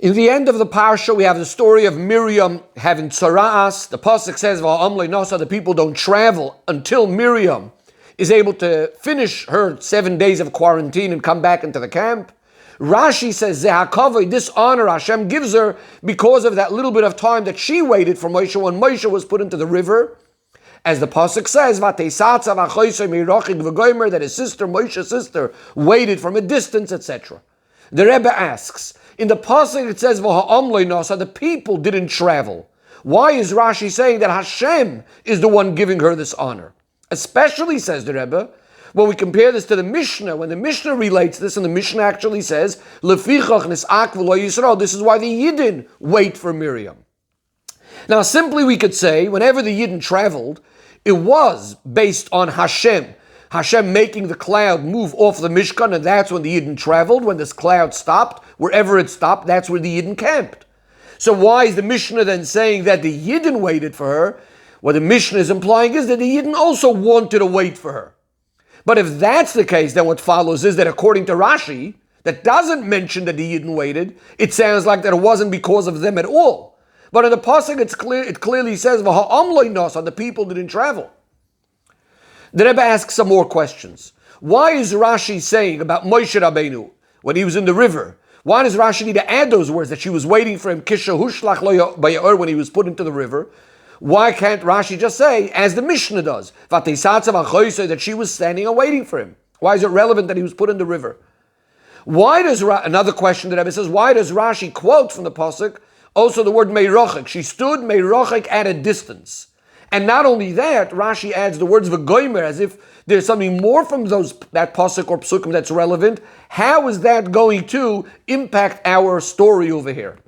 In the end of the parsha, we have the story of Miriam having tzara'as. The pasuk says, "Va'amlei nasa," the people don't travel until Miriam is able to finish her 7 days of quarantine and come back into the camp. Rashi says, "Zehakavei," this honor Hashem gives her because of that little bit of time that she waited for Moshe when Moshe was put into the river. As the pasuk says, "Vateisatza v'choisei meirachik v'goymer," that his sister, Moshe's sister, waited from a distance, etc. The Rebbe asks, in the pasuk it says, "V'ha'amlei nasa," the people didn't travel. Why is Rashi saying that Hashem is the one giving her this honor? Especially, says the Rebbe, when we compare this to the Mishnah, when the Mishnah relates this, and the Mishnah actually says, "Lefichach nis'ak v'lo Yisrael," this is why the Yidden wait for Miriam. Now, simply we could say, whenever the Yidden traveled, it was based on Hashem. Hashem making the cloud move off the Mishkan, and that's when the Yidden traveled. When this cloud stopped, wherever it stopped, that's where the Yidden camped. So why is the Mishnah then saying that the Yidden waited for her? What the Mishnah is implying is that the Yidden also wanted to wait for her. But if that's the case, then what follows is that according to Rashi, that doesn't mention that the Yidden waited, it sounds like that it wasn't because of them at all. But in the pasuk, it clearly says, "V'ha'amlei nasa," the people didn't travel. The Rebbe asks some more questions. Why is Rashi saying about Moshe Rabbeinu when he was in the river? Why does Rashi need to add those words that she was waiting for him, Kisha hushlach lo bay'or, when he was put into the river? Why can't Rashi just say, as the Mishnah does, Vateisatza v'choisei, that she was standing and waiting for him? Why is it relevant that he was put in the river? Why does another question that Rebbe says? Why does Rashi quote from the pasuk also the word meirachik? She stood meirachik at a distance. And not only that, Rashi adds the words v'goymer, as if there's something more from that pasuk or psukim that's relevant. How is that going to impact our story over here?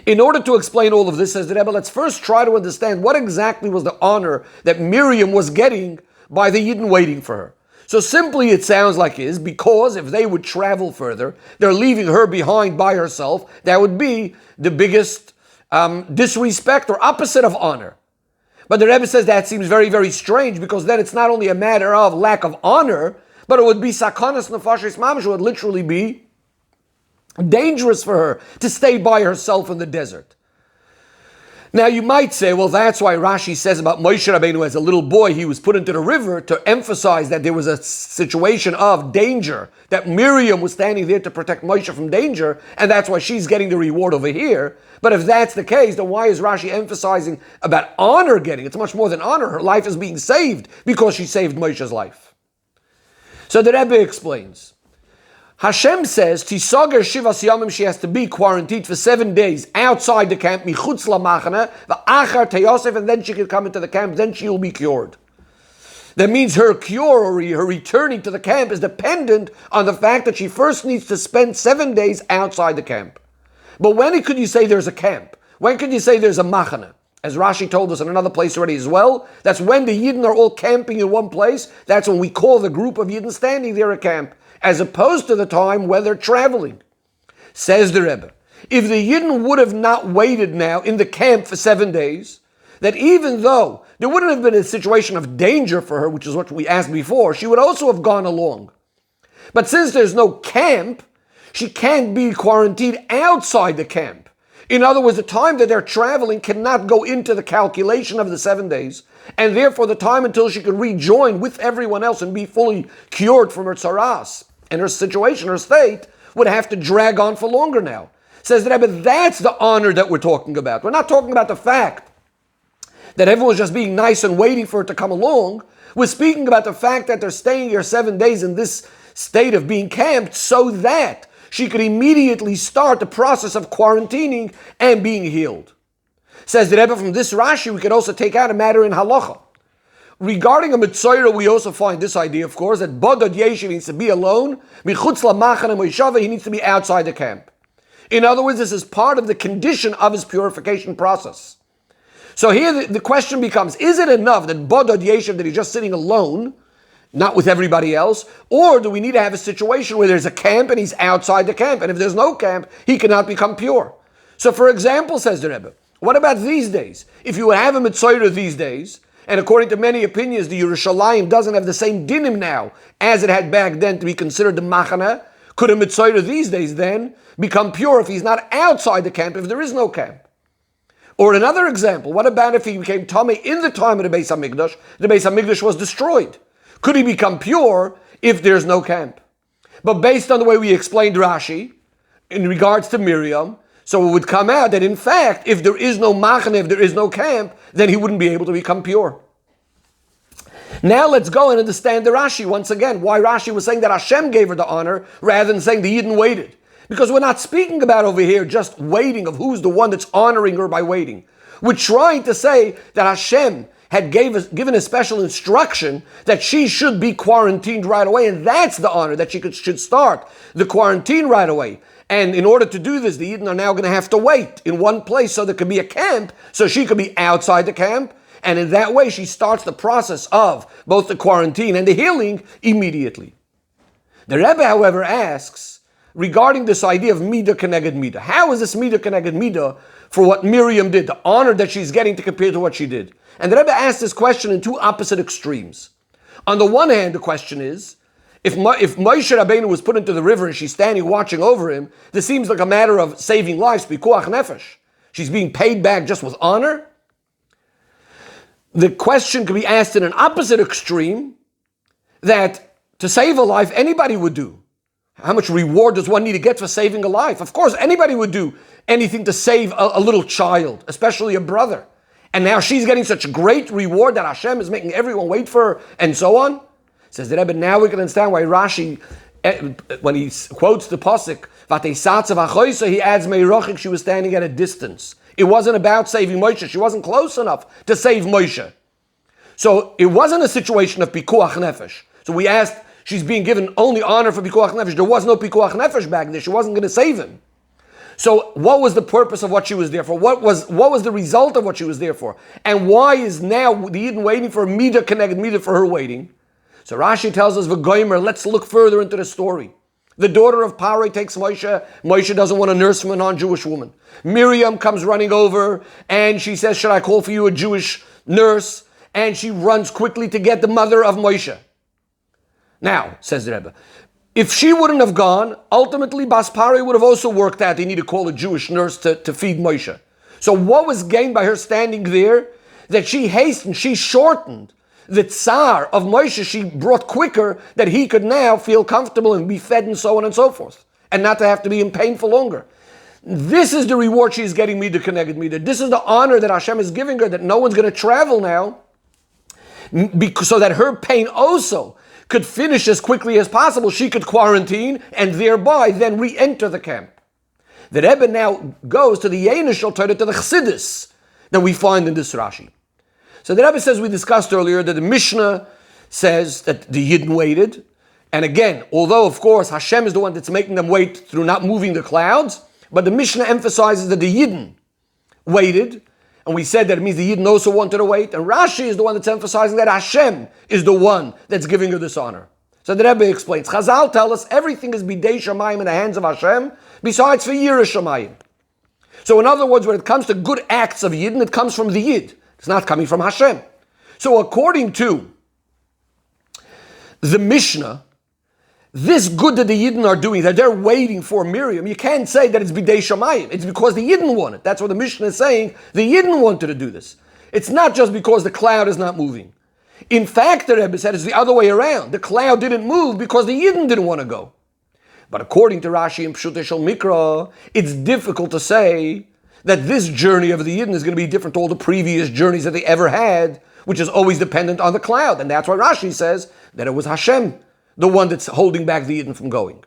In order to explain all of this, says the Rebbe, let's first try to understand what exactly was the honor that Miriam was getting by the Yidden waiting for her. So simply it sounds like is because if they would travel further, they're leaving her behind by herself. That would be the biggest disrespect or opposite of honor. But the Rebbe says that seems very, very strange, because then it's not only a matter of lack of honor, but it would be sakanas nefashis mamash. It would literally be dangerous for her to stay by herself in the desert. Now you might say, well, that's why Rashi says about Moshe Rabbeinu as a little boy, he was put into the river to emphasize that there was a situation of danger, that Miriam was standing there to protect Moshe from danger, and that's why she's getting the reward over here. But if that's the case, then why is Rashi emphasizing about honor getting? It's much more than honor. Her life is being saved because she saved Moshe's life. So the Rebbe explains. Hashem says, Tisager Shivas Yamim, she has to be quarantined for 7 days outside the camp, Michutz Lamachana, V'achar Teyosef, and then she can come into the camp, then she will be cured. That means her cure or her returning to the camp is dependent on the fact that she first needs to spend 7 days outside the camp. But when could you say there's a camp? When could you say there's a machana? As Rashi told us in another place already as well, that's when the Yidden are all camping in one place. That's when we call the group of Yidden standing there a camp, as opposed to the time when they're traveling. Says the Rebbe, if the Yidden would have not waited now in the camp for 7 days, that even though there wouldn't have been a situation of danger for her, which is what we asked before, she would also have gone along. But since there's no camp, she can't be quarantined outside the camp. In other words, the time that they're traveling cannot go into the calculation of the 7 days, and therefore the time until she could rejoin with everyone else and be fully cured from her tsaras and her situation, her state, would have to drag on for longer now. Says the Rebbe, that's the honor that we're talking about. We're not talking about the fact that everyone's just being nice and waiting for it to come along. We're speaking about the fact that they're staying here 7 days in this state of being camped so that she could immediately start the process of quarantining and being healed. Says the Rebbe, from this Rashi, we can also take out a matter in halacha. Regarding a Mitzayra, we also find this idea, of course, that Bodod Yeshiv needs to be alone, Michutz Lamachana Moishava, he needs to be outside the camp. In other words, this is part of the condition of his purification process. So here the question becomes, is it enough that Bodod Yeshiv, that he's just sitting alone, not with everybody else, or do we need to have a situation where there's a camp and he's outside the camp, and if there's no camp, he cannot become pure? So for example, says the Rebbe, what about these days? If you have a Mitzayra these days, and according to many opinions, the Yerushalayim doesn't have the same dinim now as it had back then to be considered the machana, could a Mitzayra these days then become pure if he's not outside the camp, if there is no camp? Or another example, what about if he became Tamei in the time of the Beis HaMikdash? The Beis HaMikdash was destroyed. Could he become pure if there's no camp? But based on the way we explained Rashi, in regards to Miriam, so it would come out that in fact, if there is no machane, if there is no camp, then he wouldn't be able to become pure. Now let's go and understand the Rashi once again, why Rashi was saying that Hashem gave her the honor rather than saying the Yidden waited. Because we're not speaking about over here just waiting of who's the one that's honoring her by waiting. We're trying to say that Hashem had given a special instruction that she should be quarantined right away, and that's the honor, that she should start the quarantine right away. And in order to do this, the Yidden are now going to have to wait in one place so there could be a camp, so she could be outside the camp, and in that way she starts the process of both the quarantine and the healing immediately. The Rebbe, however, asks, regarding this idea of Midah Keneged Midah, how is this Midah Keneged Midah for what Miriam did, the honor that she's getting to compare to what she did? And the Rebbe asked this question in two opposite extremes. On the one hand, the question is, if Moshe Rabbeinu was put into the river and she's standing watching over him, this seems like a matter of saving lives, pikuach nefesh. She's being paid back just with honor. The question could be asked in an opposite extreme, that to save a life, anybody would do. How much reward does one need to get for saving a life? Of course, anybody would do anything to save a little child, especially a brother. And now she's getting such a great reward that Hashem is making everyone wait for her, and so on. Says the Rebbe, now we can understand why Rashi, when he quotes the pasuk, he adds Meirochik, she was standing at a distance. It wasn't about saving Moshe. She wasn't close enough to save Moshe. So it wasn't a situation of pikuach nefesh. So we asked, she's being given only honor for pikuach nefesh. There was no pikuach nefesh back there. She wasn't going to save him. So what was the purpose of what she was there for? What was the result of what she was there for? And why is now the Yidden waiting for Midah Keneged Midah for her waiting? So Rashi tells us, V'goymer, let's look further into the story. The daughter of Paroi takes Moshe. Moshe doesn't want to nurse from a non-Jewish woman. Miriam comes running over and she says, should I call for you a Jewish nurse? And she runs quickly to get the mother of Moshe. Now, says the Rebbe, if she wouldn't have gone, ultimately Bas Paroi would have also worked out they need to call a Jewish nurse to feed Moshe. So what was gained by her standing there? That she hastened, she shortened the tsar of Moshe, she brought quicker, that he could now feel comfortable and be fed and so on and so forth, and not to have to be in pain for longer. This is the reward she's getting, Midah Keneged Midah. This is the honor that Hashem is giving her, that no one's going to travel now, so that her pain also could finish as quickly as possible. She could quarantine and thereby then re-enter the camp. The Rebbe now goes to the Yenishal Torah, to the Chassidus that we find in this Rashi. So the Rebbe says, we discussed earlier that the Mishnah says that the Yidden waited. And again, although of course Hashem is the one that's making them wait through not moving the clouds, but the Mishnah emphasizes that the Yidden waited. And we said that it means the Yidden also wanted to wait. And Rashi is the one that's emphasizing that Hashem is the one that's giving her this honor. So the Rebbe explains, Chazal tell us everything is bidei shamayim, in the hands of Hashem, besides for yirah shamayim. So in other words, when it comes to good acts of Yidden, it comes from the Yid. It's not coming from Hashem. So according to the Mishnah, this good that the Yidden are doing, that they're waiting for Miriam, you can't say that it's bidei shamayim. It's because the Yidden want it. That's what the Mishnah is saying. The Yidden wanted to do this. It's not just because the cloud is not moving. In fact, the Rebbe said it's the other way around. The cloud didn't move because the Yidden didn't want to go. But according to Rashi and Pshutei Shel Mikra, it's difficult to say that this journey of the Yidden is going to be different to all the previous journeys that they ever had, which is always dependent on the cloud. And that's why Rashi says that it was Hashem, the one that's holding back the Yidden from going.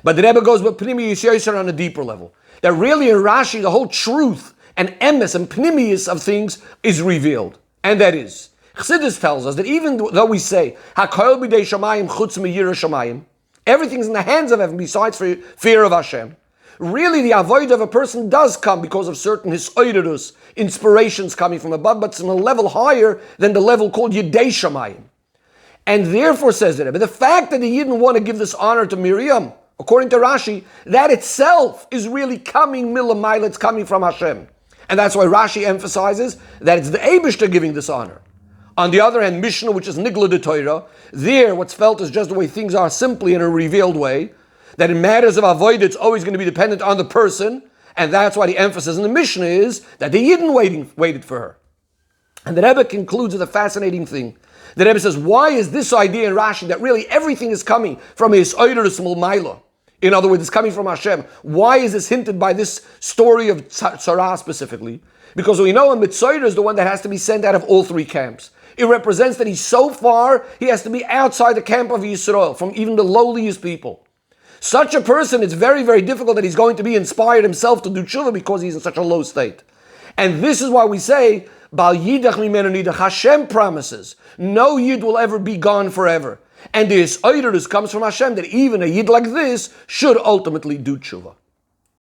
But the Rebbe goes with Pnimi Yisrael on a deeper level. That really in Rashi, the whole truth and emes and pnimius of things is revealed. And that is, Chassidus tells us that even though we say, HaKol b'dei shamayim chutz me'yirah shamayim, everything's in the hands of heaven besides for fear of Hashem, really the avoid of a person does come because of certain hisoidus, inspirations coming from above, but it's on a level higher than the level called Yidei Shamayim. And therefore, says the Rebbe, the fact that the Yidden want to give this honor to Miriam, according to Rashi, that itself is really coming milamayla, it's coming from Hashem. And that's why Rashi emphasizes that it's the Eibishter giving this honor. On the other hand, Mishnah, which is Nigla de Torah, there what's felt is just the way things are simply in a revealed way. that in matters of avoid, it's always going to be dependent on the person, and that's why the emphasis in the Mishnah is that the Yidden waited for her. And the Rebbe concludes with a fascinating thing. The Rebbe says, why is this idea in Rashi that really everything is coming from his Oider Mulmaila? In other words, it's coming from Hashem. Why is this hinted by this story of Tzara specifically? Because we know a Mitzayr is the one that has to be sent out of all three camps. It represents that he's so far, he has to be outside the camp of Yisrael, from even the lowliest people. Such a person, it's very, very difficult that he's going to be inspired himself to do tshuva because he's in such a low state. And this is why we say, Bal Yidach Mimenu Nidach, Hashem promises, no Yid will ever be gone forever. And this Oidurus comes from Hashem, that even a Yid like this should ultimately do tshuva.